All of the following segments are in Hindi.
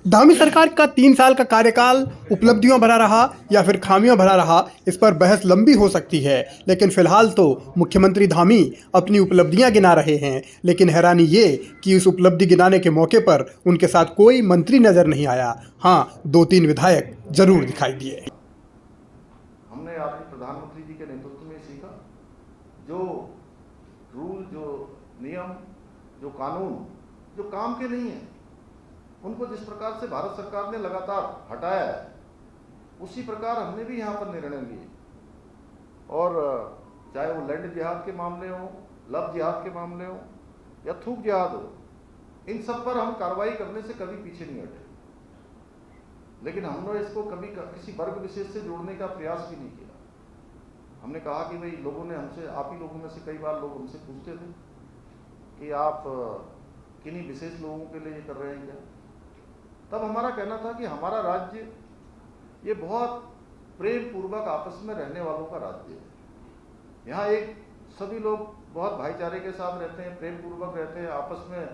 धामी सरकार का 3 साल का कार्यकाल उपलब्धियों भरा रहा या फिर खामियों भरा रहा, इस पर बहस लंबी हो सकती है। लेकिन फिलहाल तो मुख्यमंत्री धामी अपनी उपलब्धियां गिना रहे हैं। लेकिन हैरानी ये कि इस उपलब्धि गिनाने के मौके पर उनके साथ कोई मंत्री नजर नहीं आया। हाँ, 2-3 विधायक जरूर दिखाई दिए। हमने आपके प्रधानमंत्री जी के नेतृत्व में सीखा, जो रूल, जो नियम, जो कानून जो काम के नहीं है, उनको जिस प्रकार से भारत सरकार ने लगातार हटाया है, उसी प्रकार हमने भी यहाँ पर निर्णय लिए। और चाहे वो लैंड जिहाद के मामले हो, लव जिहाद के मामले हो या थूक जिहाद हो, इन सब पर हम कार्रवाई करने से कभी पीछे नहीं हटे। लेकिन हमने इसको कभी किसी वर्ग विशेष से जोड़ने का प्रयास भी नहीं किया। हमने कहा कि भाई लोगों ने हमसे, आप ही लोगों में से कई बार लोग हमसे पूछते थे कि आप किन्हीं विशेष लोगों के लिए ये कर रहे हैं क्या। तब हमारा कहना था कि हमारा राज्य ये बहुत प्रेम पूर्वक आपस में रहने वालों का राज्य है। यहाँ एक सभी लोग बहुत भाईचारे के साथ रहते हैं, प्रेम पूर्वक रहते हैं, आपस में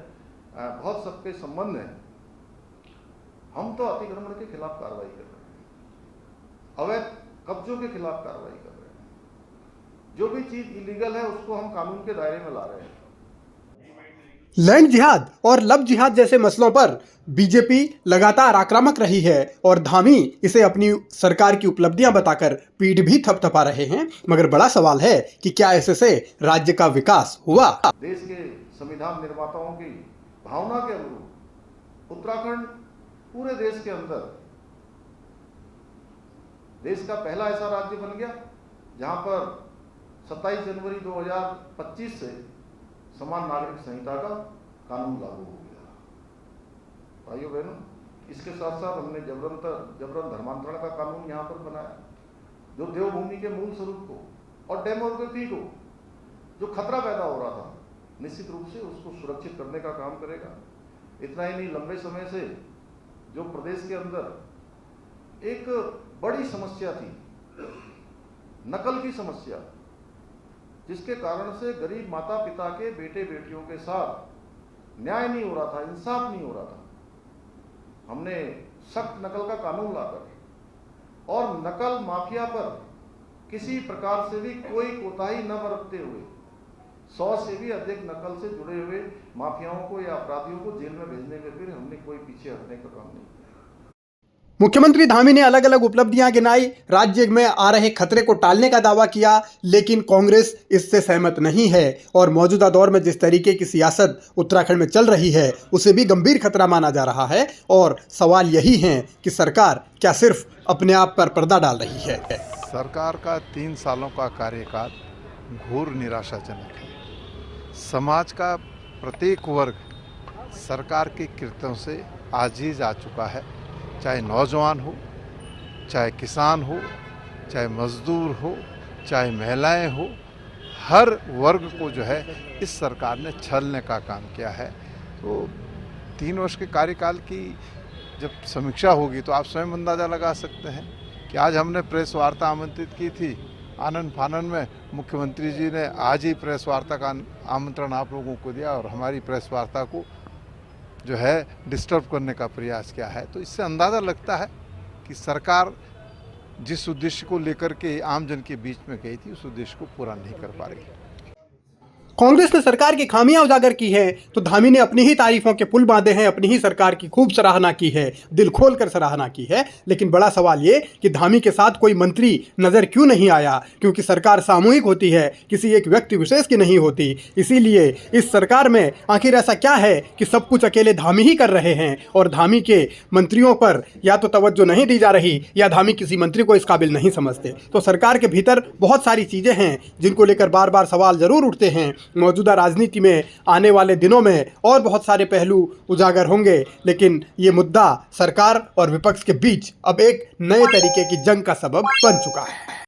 बहुत सबके संबंध हैं। हम तो अतिक्रमण के खिलाफ कार्रवाई कर रहे हैं, अवैध कब्जों के खिलाफ कार्रवाई कर रहे हैं। जो भी चीज इलीगल है उसको हम कानून के दायरे में ला रहे हैं। लैंड जिहाद और लव जिहाद जैसे मसलों पर बीजेपी लगातार आक्रामक रही है और धामी इसे अपनी सरकार की उपलब्धियां बताकर पीठ भी थपथपा रहे हैं। मगर बड़ा सवाल है कि क्या इससे राज्य का विकास हुआ। देश के संविधान निर्माताओं की भावना के अनुरूप उत्तराखंड पूरे देश के अंदर देश का पहला ऐसा राज्य बन गया जहां पर 27 जनवरी 2025 से समान नागरिक संहिता का कानून लागू हो गया। भाइयों बहनों, इसके साथ साथ हमने जबरन धर्मांतरण का कानून यहाँ पर बनाया, जो देवभूमि के मूल स्वरूप को और डेमोग्राफी को जो खतरा पैदा हो रहा था, निश्चित रूप से उसको सुरक्षित करने का काम करेगा। इतना ही नहीं, लंबे समय से जो प्रदेश के अंदर एक बड़ी समस्या थी, नकल की समस्या, जिसके कारण से गरीब माता पिता के बेटे बेटियों के साथ न्याय नहीं हो रहा था, इंसाफ नहीं हो रहा था, हमने सख्त नकल का कानून लाकर और नकल माफिया पर किसी प्रकार से भी कोई कोताही न बरतते हुए 100 से भी अधिक नकल से जुड़े हुए माफियाओं को या अपराधियों को जेल में भेजने में भी हमने कोई पीछे हटने का काम नहीं किया। मुख्यमंत्री धामी ने अलग अलग उपलब्धियां गिनाई, राज्य में आ रहे खतरे को टालने का दावा किया, लेकिन कांग्रेस इससे सहमत नहीं है और मौजूदा दौर में जिस तरीके की सियासत उत्तराखंड में चल रही है उसे भी गंभीर खतरा माना जा रहा है। और सवाल यही है कि सरकार क्या सिर्फ अपने आप पर पर्दा डाल रही है। सरकार का 3 सालों का कार्यकाल घोर निराशाजनक है। समाज का प्रत्येक वर्ग सरकार के कृत्यों से आजीज आ चुका है, चाहे नौजवान हो, चाहे किसान हो, चाहे मजदूर हो, चाहे महिलाएं हो, हर वर्ग को जो है इस सरकार ने छलने का काम किया है। तो 3 वर्ष के कार्यकाल की जब समीक्षा होगी तो आप स्वयं अंदाज़ा लगा सकते हैं कि आज हमने प्रेस वार्ता आमंत्रित की थी, आनन फानन में मुख्यमंत्री जी ने आज ही प्रेस वार्ता का आमंत्रण आप लोगों को दिया और हमारी प्रेस वार्ता को जो है डिस्टर्ब करने का प्रयास किया है। तो इससे अंदाज़ा लगता है कि सरकार जिस उद्देश्य को लेकर के आम जन के बीच में गई थी उस उद्देश्य को पूरा नहीं कर पा रही। कांग्रेस ने सरकार की खामियां उजागर की है तो धामी ने अपनी ही तारीफों के पुल बांधे हैं, अपनी ही सरकार की खूब सराहना की है, दिल खोलकर सराहना की है। लेकिन बड़ा सवाल ये कि धामी के साथ कोई मंत्री नजर क्यों नहीं आया, क्योंकि सरकार सामूहिक होती है, किसी एक व्यक्ति विशेष की नहीं होती। इसीलिए इस सरकार में आखिर ऐसा क्या है कि सब कुछ अकेले धामी ही कर रहे हैं और धामी के मंत्रियों पर या तो तवज्जो नहीं दी जा रही या धामी किसी मंत्री को इस काबिल नहीं समझते। तो सरकार के भीतर बहुत सारी चीज़ें हैं जिनको लेकर बार बार सवाल जरूर उठते हैं। मौजूदा राजनीति में आने वाले दिनों में और बहुत सारे पहलू उजागर होंगे, लेकिन ये मुद्दा सरकार और विपक्ष के बीच अब एक नए तरीके की जंग का सबब बन चुका है।